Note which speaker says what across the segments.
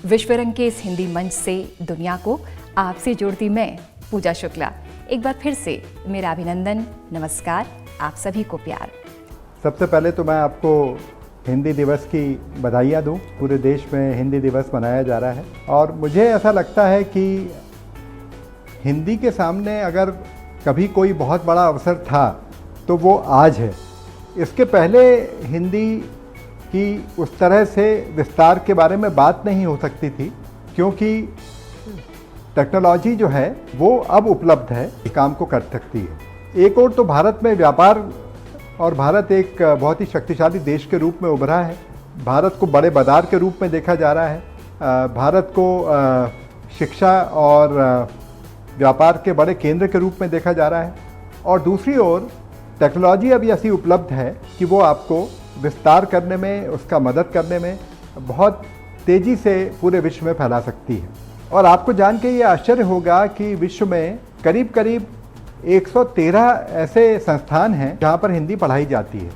Speaker 1: विश्वरंग के इस हिंदी मंच से दुनिया को आपसे जोड़ती मैं पूजा शुक्ला। एक बार फिर से मेरा अभिनंदन, नमस्कार, आप सभी को प्यार।
Speaker 2: सबसे पहले तो मैं आपको हिंदी दिवस की बधाइयाँ दूँ। पूरे देश में हिंदी दिवस मनाया जा रहा है और मुझे ऐसा लगता है कि हिंदी के सामने अगर कभी कोई बहुत बड़ा अवसर था तो वो आज है। इसके पहले हिंदी की उस तरह से विस्तार के बारे में बात नहीं हो सकती थी, क्योंकि टेक्नोलॉजी जो है वो अब उपलब्ध है, काम को कर सकती है। एक और तो भारत में व्यापार और भारत एक बहुत ही शक्तिशाली देश के रूप में उभरा है। भारत को बड़े बाजार के रूप में देखा जा रहा है। भारत को शिक्षा और व्यापार के बड़े केंद्र के रूप में देखा जा रहा है। और दूसरी ओर टेक्नोलॉजी अभी ऐसी उपलब्ध है कि वो आपको विस्तार करने में, उसका मदद करने में बहुत तेज़ी से पूरे विश्व में फैला सकती है। और आपको जान के ये आश्चर्य होगा कि विश्व में करीब करीब 113 ऐसे संस्थान हैं जहाँ पर हिंदी पढ़ाई जाती है।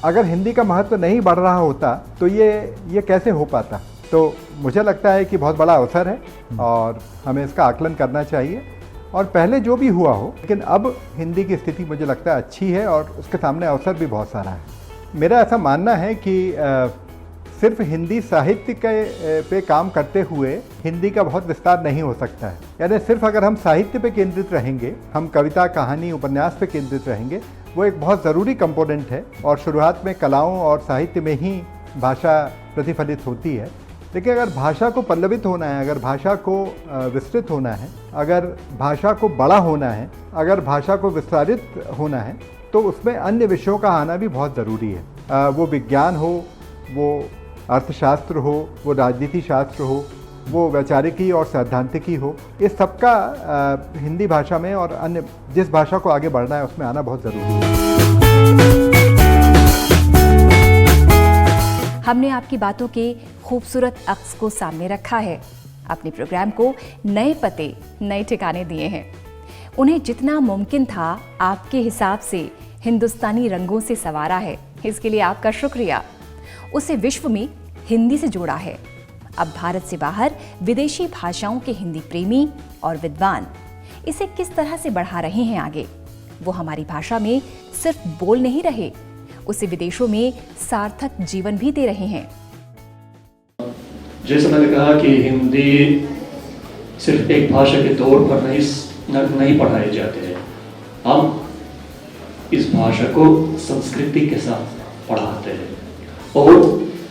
Speaker 2: अगर हिंदी का महत्व नहीं बढ़ रहा होता तो ये कैसे हो पाता। तो मुझे लगता है कि बहुत बड़ा अवसर है और हमें इसका आकलन करना चाहिए। और पहले जो भी हुआ हो, लेकिन अब हिंदी की स्थिति मुझे लगता है अच्छी है और उसके सामने अवसर भी बहुत सारा है। मेरा ऐसा मानना है कि सिर्फ हिंदी साहित्य के पे काम करते हुए हिंदी का बहुत विस्तार नहीं हो सकता है। यानी सिर्फ अगर हम साहित्य पे केंद्रित रहेंगे, हम कविता, कहानी, उपन्यास पे केंद्रित रहेंगे, वो एक बहुत ज़रूरी कंपोनेंट है। और शुरुआत में कलाओं और साहित्य में ही भाषा प्रतिफलित होती है। लेकिन अगर भाषा को पल्लवित होना है, अगर भाषा को विस्तृत होना है, अगर भाषा को बड़ा होना है, अगर भाषा को विस्तारित होना है, तो उसमें अन्य विषयों का आना भी बहुत ज़रूरी है। वो विज्ञान हो, वो अर्थशास्त्र हो, वो राजनीति शास्त्र हो, वो वैचारिकी और सैद्धांतिकी हो, इस सबका हिंदी भाषा में और अन्य जिस भाषा को आगे बढ़ना है उसमें आना बहुत ज़रूरी है।
Speaker 1: हमने आपकी बातों के खूबसूरत अक्स को सामने रखा है। अपने प्रोग्राम को नए पते, नए ठिकाने दिए हैं। उन्हें जितना मुमकिन था आपके हिसाब से हिंदुस्तानी रंगों से संवारा है। इसके लिए आपका शुक्रिया। उसे विश्व में हिंदी से जोड़ा है। अब भारत से बाहर विदेशी भाषाओं के हिंदी प्रेमी और विद्वान इसे किस तरह से बढ़ा रहे हैं आगे। वो हमारी भाषा में सिर्फ बोल नहीं रहे, उसे विदेशों में सार्थक जीवन भी दे रहे हैं।
Speaker 3: जैसे मैंने कहा कि हिंदी सिर्फ एक भाषा के तौर पर नहीं पढ़ाई जाती है। हम इस भाषा को संस्कृति के साथ पढ़ाते हैं और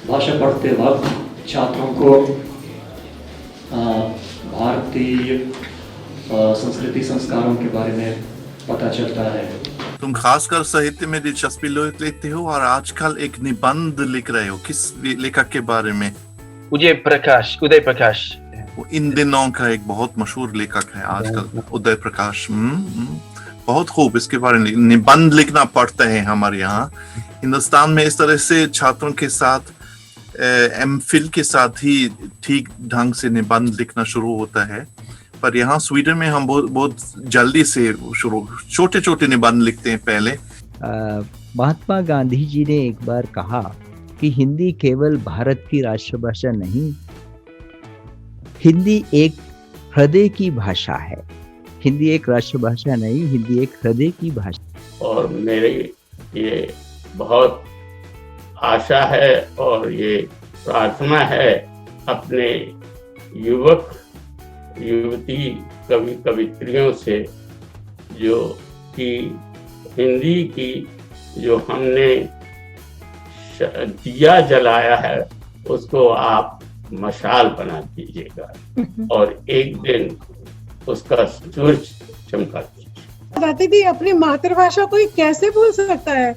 Speaker 3: भाषा पढ़ते वक्त छात्रों को भारतीय संस्कृति संस्कारों के बारे में पता चलता है।
Speaker 4: तुम खासकर साहित्य में दिलचस्पी लेते हो और आजकल एक निबंध लिख रहे हो। किस लेखक के बारे में?
Speaker 5: उदय प्रकाश।
Speaker 4: वो इन दिनों का एक बहुत मशहूर लेखक है आजकल, उदय प्रकाश। बहुत खूब। इसके बारे में निबंध लिखना पड़ता है हमारे यहाँ हिंदुस्तान में। इस तरह से छात्रों के साथ एमफिल के साथ ही ठीक ढंग से निबंध लिखना शुरू होता है। पर यहाँ स्वीडन में हम बहुत जल्दी से छोटे छोटे निबंध लिखते हैं। पहले
Speaker 6: महात्मा गांधी जी ने एक बार कहा कि हिंदी केवल भारत की राष्ट्रभाषा नहीं, हिंदी एक हृदय की भाषा है। हिंदी एक राष्ट्रभाषा नहीं, हिंदी एक हृदय की भाषा।
Speaker 7: और मेरी ये बहुत आशा है और ये प्रार्थना है अपने युवक युवती कवि कवित्रियों से, जो कि हिंदी की जो हमने दिया जलाया है उसको आप मशाल बना दीजिएगा और एक दिन उसका सूरज चमका दीजिए।
Speaker 8: बताती थी अपनी मातृभाषा को कैसे भूल सकता है।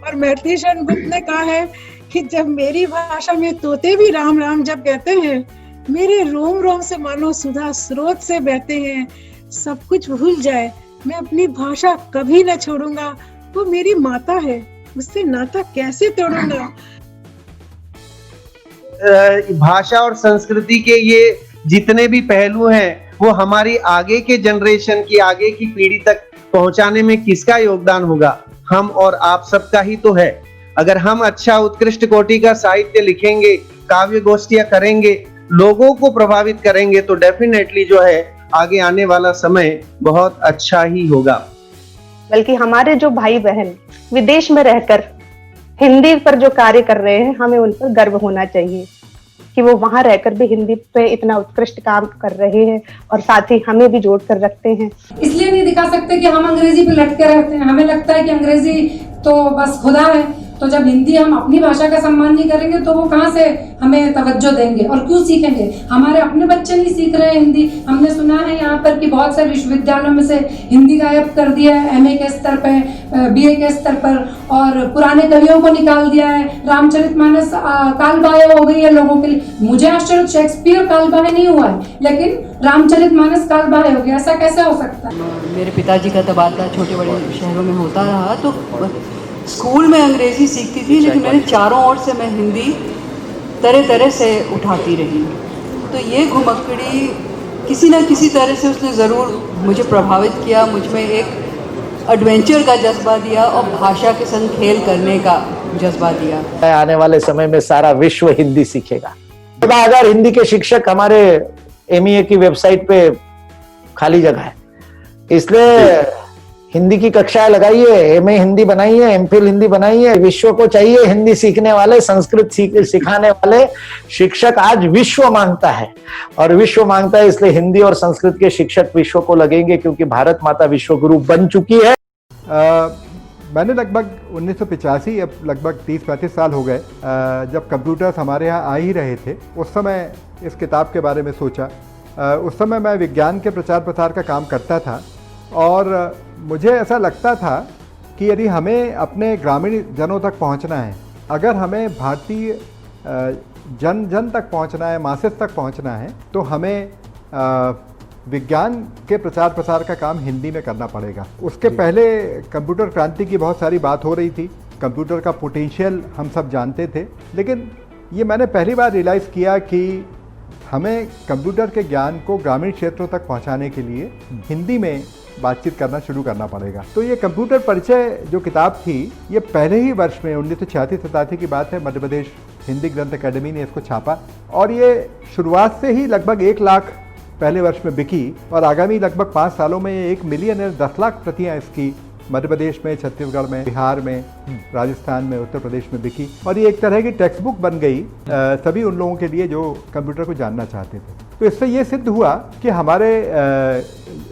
Speaker 8: और मैथिली शरण गुप्त ने कहा है कि जब मेरी भाषा में तोते भी राम राम जब कहते हैं, मेरे रोम रोम से मानो सुधा स्रोत से बहते हैं। सब कुछ भूल जाए, मैं अपनी भाषा कभी न छोड़ूंगा। वो मेरी माता है, उससे नाता कैसे तोड़ूंगा।
Speaker 9: भाषा और संस्कृति के ये जितने भी पहलू हैं वो हमारी आगे के जनरेशन की, आगे की पीढ़ी तक पहुंचाने में किसका योगदान होगा? हम और आप सबका ही तो है। अगर हम अच्छा उत्कृष्ट कोटि का साहित्य लिखेंगे, काव्य गोष्ठियां करेंगे, लोगों को प्रभावित करेंगे तो डेफिनेटली जो है आगे आने वाला समय बहुत अच्छा ही होगा।
Speaker 10: बल्कि हमारे जो भाई बहन विदेश में रहकर हिंदी पर जो कार्य कर रहे हैं, हमें उन पर गर्व होना चाहिए कि वो वहां रहकर भी हिंदी पे इतना उत्कृष्ट काम कर रहे हैं और साथ ही हमें भी जोड़ कर रखते हैं।
Speaker 11: इसलिए नहीं दिखा सकते कि हम अंग्रेजी पे लटके रहते हैं। हमें लगता है कि अंग्रेजी तो बस खुदा है, तो जब हिंदी हम अपनी भाषा का सम्मान नहीं करेंगे तो वो कहाँ से हमें तवज्जो देंगे और क्यों सीखेंगे। हमारे अपने बच्चे नहीं सीख रहे हैं हिंदी। हमने सुना है यहाँ पर कि बहुत सारे विश्वविद्यालयों में से हिंदी गायब कर दिया है, एमए के स्तर पे, बीए के स्तर पर, और पुराने कवियों को निकाल दिया है। रामचरितमानस कालबाह्य हो गई है लोगों के लिए। मुझे आश्चर्य, शेक्सपियर कालबाह्य नहीं हुआ है लेकिन रामचरितमानस कालबाह्य हो गया, ऐसा कैसे हो सकता है।
Speaker 12: मेरे पिताजी का तबादला छोटे बड़े शहरों में होता रहा, तो स्कूल में अंग्रेज़ी सीखती थी लेकिन मेरे चारों ओर से मैं हिंदी तरह तरह से उठाती रही। तो ये घुमक्कड़ी किसी न किसी तरह से उसने ज़रूर मुझे प्रभावित किया, मुझ में एक एडवेंचर का जज्बा दिया और भाषा के संग खेल करने का जज्बा दिया।
Speaker 13: आने वाले समय में सारा विश्व हिंदी सीखेगा। अगर हिंदी के शिक्षक हमारे एमईए की वेबसाइट पे खाली जगह है, इसलिए हिंदी की कक्षाएं लगाइए, एमए हिंदी बनाइए, एमफिल हिंदी बनाइए। विश्व को चाहिए हिंदी सीखने वाले, संस्कृत सिखाने वाले शिक्षक। आज विश्व मांगता है और विश्व मांगता है, इसलिए हिंदी और संस्कृत के शिक्षक विश्व को लगेंगे, क्योंकि भारत माता विश्व गुरु बन चुकी है।
Speaker 2: मैंने लगभग 1985, अब लगभग 30-35 साल हो गए, जब कंप्यूटर्स हमारे यहाँ आ ही रहे थे, उस समय इस किताब के बारे में सोचा। उस समय मैं विज्ञान के प्रचार प्रसार का काम करता था और मुझे ऐसा लगता था कि यदि हमें अपने ग्रामीण जनों तक पहुंचना है, अगर हमें भारतीय जन जन तक पहुंचना है, मासेस तक पहुंचना है, तो हमें विज्ञान के प्रचार प्रसार का काम हिंदी में करना पड़ेगा। उसके पहले कंप्यूटर क्रांति की बहुत सारी बात हो रही थी, कंप्यूटर का पोटेंशियल हम सब जानते थे, लेकिन ये मैंने पहली बार रियलाइज़ किया कि हमें कंप्यूटर के ज्ञान को ग्रामीण क्षेत्रों तक पहुंचाने के लिए हिंदी में बातचीत करना शुरू करना पड़ेगा। तो ये कंप्यूटर परिचय जो किताब थी, ये पहले ही वर्ष में 1986-87 की बात है, मध्य प्रदेश हिंदी ग्रंथ अकेडमी ने इसको छापा और ये शुरुआत से ही लगभग 1 लाख पहले वर्ष में बिकी और आगामी लगभग 5 सालों में ये 1 मिलियन 10 लाख प्रतियाँ इसकी मध्य प्रदेश में, छत्तीसगढ़ में, बिहार में, राजस्थान में, उत्तर प्रदेश में बिकी और ये एक तरह की टेक्स्ट बुक बन गई सभी उन लोगों के लिए जो कंप्यूटर को जानना चाहते थे। तो इससे ये सिद्ध हुआ कि हमारे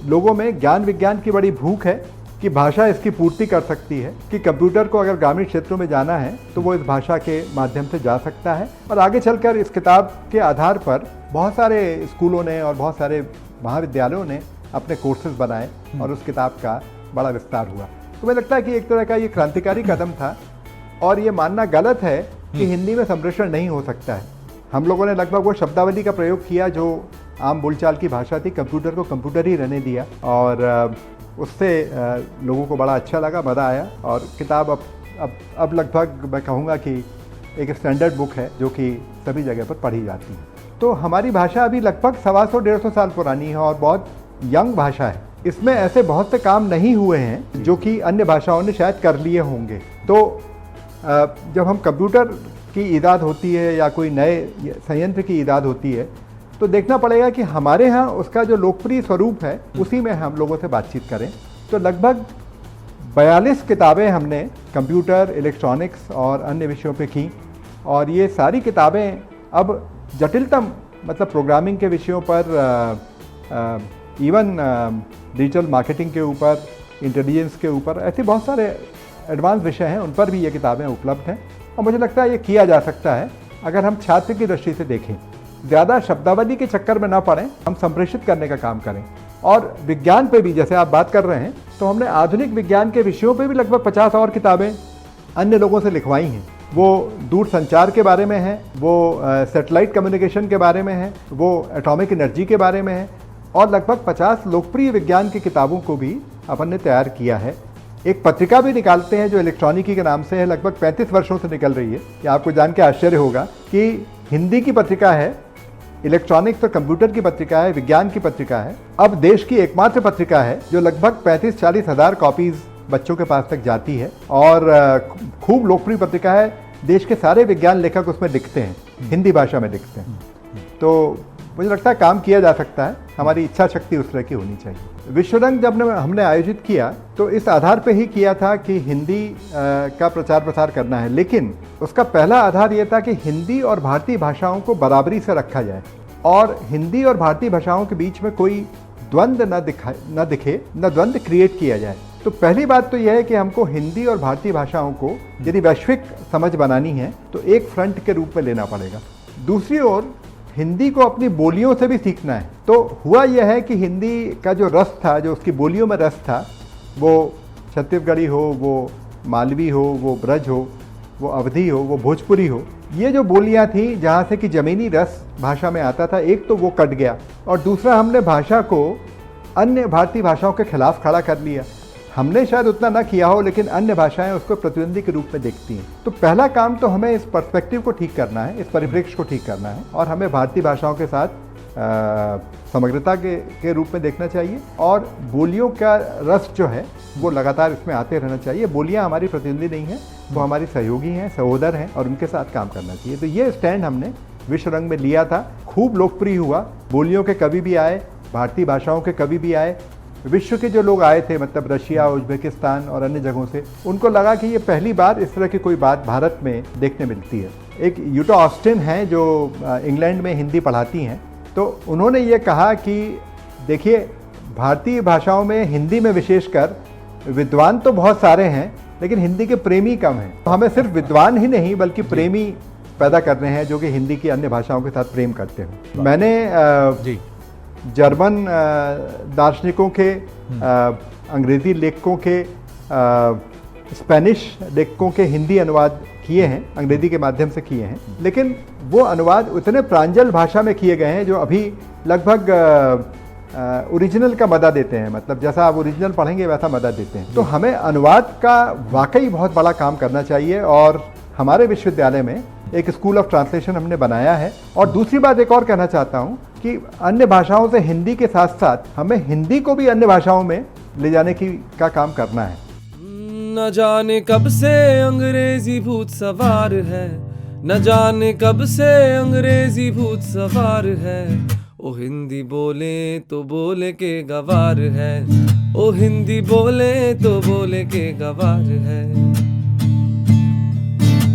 Speaker 2: लोगों में ज्ञान विज्ञान की बड़ी भूख है कि भाषा इसकी पूर्ति कर सकती है, कि कंप्यूटर को अगर ग्रामीण क्षेत्रों में जाना है तो वो इस भाषा के माध्यम से जा सकता है। और आगे चलकर इस किताब के आधार पर बहुत सारे स्कूलों ने और बहुत सारे महाविद्यालयों ने अपने कोर्सेज बनाए और उस किताब का बड़ा विस्तार हुआ। तो मुझे लगता है कि एक तरह का ये क्रांतिकारी कदम था और ये मानना गलत है कि हिंदी में संप्रेषण नहीं हो सकता है। हम लोगों ने लगभग वो शब्दावली का प्रयोग किया जो आम बोलचाल की भाषा थी, कंप्यूटर को कंप्यूटर ही रहने दिया और उससे लोगों को बड़ा अच्छा लगा, मज़ा आया और किताब अब लगभग मैं कहूँगा कि एक स्टैंडर्ड बुक है जो कि सभी जगह पर पढ़ी जाती है। तो हमारी भाषा अभी लगभग 125-150 साल पुरानी है और बहुत यंग भाषा है। इसमें ऐसे बहुत से काम नहीं हुए हैं जो कि अन्य भाषाओं ने शायद कर लिए होंगे। तो जब हम कंप्यूटर की ईजाद होती है या कोई नए संयंत्र की ईजाद होती है तो देखना पड़ेगा कि हमारे यहाँ उसका जो लोकप्रिय स्वरूप है उसी में हम लोगों से बातचीत करें। तो लगभग 42 किताबें हमने कंप्यूटर, इलेक्ट्रॉनिक्स और अन्य विषयों पे की और ये सारी किताबें अब जटिलतम मतलब प्रोग्रामिंग के विषयों पर, इवन डिजिटल मार्केटिंग के ऊपर, इंटेलिजेंस के ऊपर, ऐसे बहुत सारे एडवांस विषय हैं, उन पर भी ये किताबें उपलब्ध हैं और मुझे लगता है ये किया जा सकता है अगर हम छात्र की दृष्टि से देखें। ज़्यादा शब्दावली के चक्कर में ना पड़ें, हम संप्रेषित करने का काम करें। और विज्ञान पे भी जैसे आप बात कर रहे हैं तो हमने आधुनिक विज्ञान के विषयों पे भी लगभग 50 और किताबें अन्य लोगों से लिखवाई हैं। वो दूर संचार के बारे में है, वो सैटेलाइट कम्युनिकेशन के बारे में है, वो एटॉमिक एनर्जी के बारे में है और लगभग 50 लोकप्रिय विज्ञान की किताबों को भी अपन ने तैयार किया है। एक पत्रिका भी निकालते हैं जो इलेक्ट्रॉनिकी के नाम से है, लगभग 35 वर्षों से निकल रही है। ये आपको जान के आश्चर्य होगा कि हिंदी की पत्रिका है, इलेक्ट्रॉनिक्स और कंप्यूटर की पत्रिका है, विज्ञान की पत्रिका है। अब देश की एकमात्र पत्रिका है जो लगभग 35-40 हज़ार कॉपीज़ बच्चों के पास तक जाती है और खूब लोकप्रिय पत्रिका है। देश के सारे विज्ञान लेखक उसमें लिखते हैं, हिंदी भाषा में लिखते हैं। तो मुझे लगता है काम किया जा सकता है, हमारी इच्छा शक्ति उस तरह की होनी चाहिए। विश्व रंग जब हमने आयोजित किया तो इस आधार पे ही किया था कि हिंदी का प्रचार प्रसार करना है, लेकिन उसका पहला आधार ये था कि हिंदी और भारतीय भाषाओं को बराबरी से रखा जाए और हिंदी और भारतीय भाषाओं के बीच में कोई द्वंद्व न दिखे, न द्वंद्व क्रिएट किया जाए। तो पहली बात तो यह है कि हमको हिंदी और भारतीय भाषाओं को यदि वैश्विक समझ बनानी है तो एक फ्रंट के रूप में लेना पड़ेगा। दूसरी ओर हिंदी को अपनी बोलियों से भी सीखना है। तो हुआ यह है कि हिंदी का जो रस था, जो उसकी बोलियों में रस था, वो छत्तीसगढ़ी हो, वो मालवी हो, वो ब्रज हो, वो अवधी हो, वो भोजपुरी हो, ये जो बोलियां थी जहाँ से कि ज़मीनी रस भाषा में आता था, एक तो वो कट गया और दूसरा हमने भाषा को अन्य भारतीय भाषाओं के खिलाफ खड़ा कर लिया। हमने शायद उतना ना किया हो, लेकिन अन्य भाषाएं उसको प्रतिद्वंदी के रूप में देखती हैं। तो पहला काम तो हमें इस पर्सपेक्टिव को ठीक करना है, इस परिप्रेक्ष्य को ठीक करना है और हमें भारतीय भाषाओं के साथ समग्रता के रूप में देखना चाहिए और बोलियों का रस जो है वो लगातार इसमें आते रहना चाहिए। बोलियां हमारी प्रतिद्वंदी नहीं हैं, वो हमारी सहयोगी हैं, सहोदर हैं और उनके साथ काम करना चाहिए। तो ये स्टैंड हमने विश्व रंग में लिया था, खूब लोकप्रिय हुआ। बोलियों के कवि भी आए, भारतीय भाषाओं के कवि भी आए, विश्व के जो लोग आए थे, मतलब रशिया, उज्बेकिस्तान और अन्य जगहों से, उनको लगा कि ये पहली बार इस तरह की कोई बात भारत में देखने मिलती है। एक यूटा ऑस्टिन हैं जो इंग्लैंड में हिंदी पढ़ाती हैं, तो उन्होंने ये कहा कि देखिए, भारतीय भाषाओं में, हिंदी में विशेषकर, विद्वान तो बहुत सारे हैं लेकिन हिंदी के प्रेमी कम हैं। तो हमें सिर्फ विद्वान ही नहीं बल्कि प्रेमी पैदा करने हैं जो कि हिंदी की अन्य भाषाओं के साथ प्रेम करते हो। मैंने जर्मन दार्शनिकों के, अंग्रेजी लेखकों के, स्पेनिश लेखकों के हिंदी अनुवाद किए हैं, अंग्रेजी के माध्यम से किए हैं, लेकिन वो अनुवाद उतने प्रांजल भाषा में किए गए हैं जो अभी लगभग ओरिजिनल का मदा देते हैं, मतलब जैसा आप ओरिजिनल पढ़ेंगे वैसा मदा देते हैं। तो हमें अनुवाद का वाकई बहुत बड़ा काम करना चाहिए और हमारे विश्वविद्यालय में एक स्कूल ऑफ ट्रांसलेशन हमने बनाया है। और दूसरी बात एक और कहना चाहता हूँ कि अन्य भाषाओं से हिंदी के साथ साथ हमें हिंदी को भी अन्य भाषाओं में ले जाने का काम करना है।
Speaker 14: न जाने कब से अंग्रेजी भूत सवार है, न जाने कब से अंग्रेजी भूत सवार है। ओ हिंदी बोले तो बोले के गवार है, ओ हिंदी बोले तो बोले के गवार है।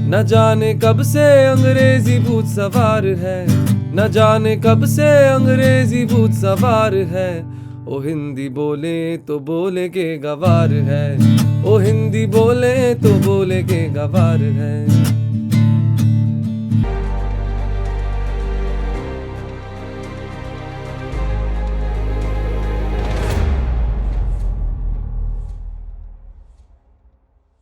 Speaker 14: न जाने कब से अंग्रेजी भूत सवार है, न जाने कब से अंग्रेजी भूत सवार है। ओ हिंदी बोले तो बोले के गवार है, ओ हिंदी बोले तो बोले के गवार है।